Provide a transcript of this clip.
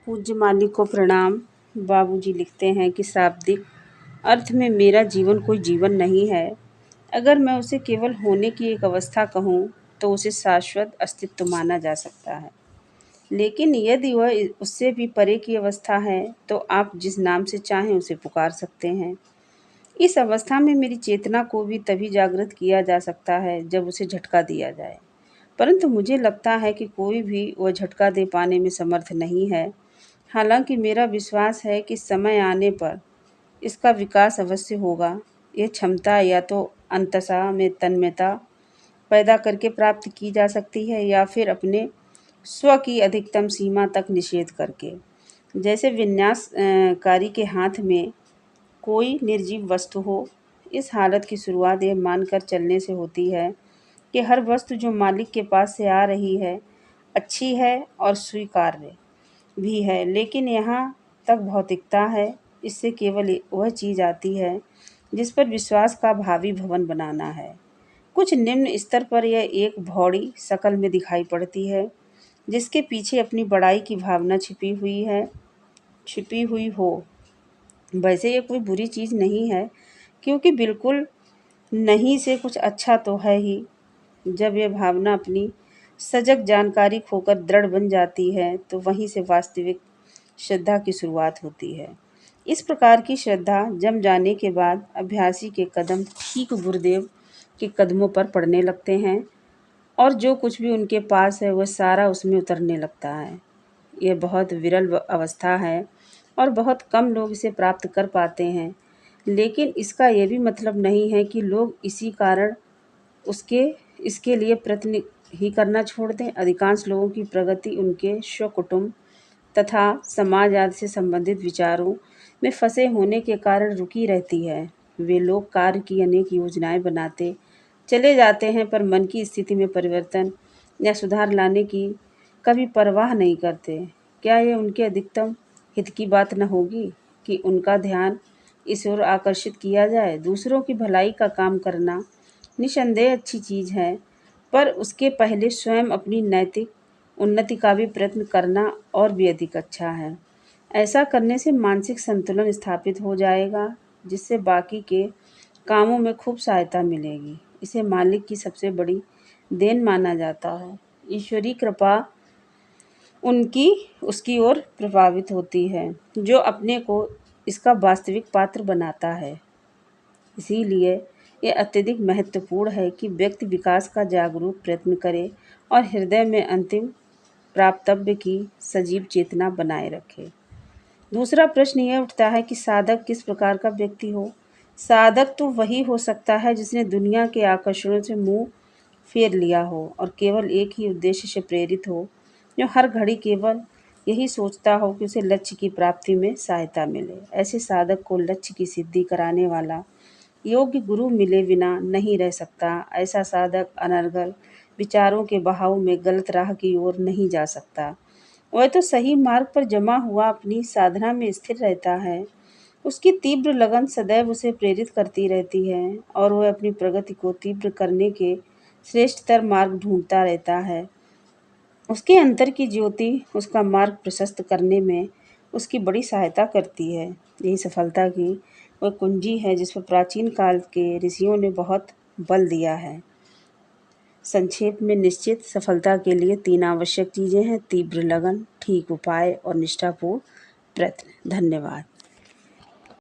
पूज्य मालिक को प्रणाम। बाबूजी लिखते हैं कि शाब्दिक अर्थ में मेरा जीवन कोई जीवन नहीं है। अगर मैं उसे केवल होने की एक अवस्था कहूँ तो उसे शाश्वत अस्तित्व माना जा सकता है। लेकिन यदि वह उससे भी परे की अवस्था है तो आप जिस नाम से चाहें उसे पुकार सकते हैं। इस अवस्था में मेरी चेतना को भी तभी जागृत किया जा सकता है जब उसे झटका दिया जाए। परंतु मुझे लगता है कि कोई भी वह झटका दे पाने में समर्थ नहीं है। हालांकि मेरा विश्वास है कि समय आने पर इसका विकास अवश्य होगा। यह क्षमता या तो अंततः में तन्मयता पैदा करके प्राप्त की जा सकती है या फिर अपने स्व की अधिकतम सीमा तक निषेध करके। जैसे विन्यासकारी के हाथ में कोई निर्जीव वस्तु हो। इस हालत की शुरुआत यह मानकर चलने से होती है कि हर वस्तु जो मालिक के पास से आ रही है अच्छी है और स्वीकार्य भी है। लेकिन यहाँ तक भौतिकता है, इससे केवल वह चीज़ आती है जिस पर विश्वास का भावी भवन बनाना है। कुछ निम्न स्तर पर यह एक भौड़ी शकल में दिखाई पड़ती है जिसके पीछे अपनी बड़ाई की भावना छिपी हुई हो। वैसे ये कोई बुरी चीज़ नहीं है, क्योंकि बिल्कुल नहीं से कुछ अच्छा तो है ही। जब यह भावना अपनी सजग जानकारी खोकर दृढ़ बन जाती है तो वहीं से वास्तविक श्रद्धा की शुरुआत होती है। इस प्रकार की श्रद्धा जम जाने के बाद अभ्यासी के कदम ठीक गुरुदेव के कदमों पर पड़ने लगते हैं और जो कुछ भी उनके पास है वह सारा उसमें उतरने लगता है। यह बहुत विरल अवस्था है और बहुत कम लोग इसे प्राप्त कर पाते हैं। लेकिन इसका यह भी मतलब नहीं है कि लोग इसी कारण इसके लिए प्रयत्न ही करना छोड़ दें। अधिकांश लोगों की प्रगति उनके स्वकुटुंब तथा समाज आदि से संबंधित विचारों में फंसे होने के कारण रुकी रहती है। वे लोग कार्य की अनेक योजनाएं बनाते चले जाते हैं पर मन की स्थिति में परिवर्तन या सुधार लाने की कभी परवाह नहीं करते। क्या यह उनके अधिकतम हित की बात न होगी कि उनका ध्यान इस ओर आकर्षित किया जाए? दूसरों की भलाई का काम करना निसंदेह अच्छी चीज़ है, पर उसके पहले स्वयं अपनी नैतिक उन्नति का भी प्रयत्न करना और भी अधिक अच्छा है। ऐसा करने से मानसिक संतुलन स्थापित हो जाएगा, जिससे बाकी के कामों में खूब सहायता मिलेगी। इसे मालिक की सबसे बड़ी देन माना जाता है। ईश्वरीय कृपा उसकी ओर प्रभावित होती है, जो अपने को इसका वास्तविक पात्र बनाता है। इसीलिए यह अत्यधिक महत्वपूर्ण है कि व्यक्ति विकास का जागरूक प्रयत्न करे और हृदय में अंतिम प्राप्तव्य की सजीव चेतना बनाए रखे। दूसरा प्रश्न यह उठता है कि साधक किस प्रकार का व्यक्ति हो? साधक तो वही हो सकता है जिसने दुनिया के आकर्षणों से मुंह फेर लिया हो और केवल एक ही उद्देश्य से प्रेरित हो, जो हर घड़ी केवल यही सोचता हो कि उसे लक्ष्य की प्राप्ति में सहायता मिले। ऐसे साधक को लक्ष्य की सिद्धि कराने वाला योग्य गुरु मिले बिना नहीं रह सकता। ऐसा साधक अनर्गल विचारों के बहाव में गलत राह की ओर नहीं जा सकता। वह तो सही मार्ग पर जमा हुआ अपनी साधना में स्थिर रहता है। उसकी तीव्र लगन सदैव उसे प्रेरित करती रहती है और वह अपनी प्रगति को तीव्र करने के श्रेष्ठतर मार्ग ढूंढता रहता है। उसके अंतर की ज्योति उसका मार्ग प्रशस्त करने में उसकी बड़ी सहायता करती है। यही सफलता की वह कुंजी है जिस पर प्राचीन काल के ऋषियों ने बहुत बल दिया है। संक्षेप में निश्चित सफलता के लिए 3 आवश्यक चीज़ें हैं: तीव्र लगन, ठीक उपाय और निष्ठापूर्ण प्रयत्न। धन्यवाद।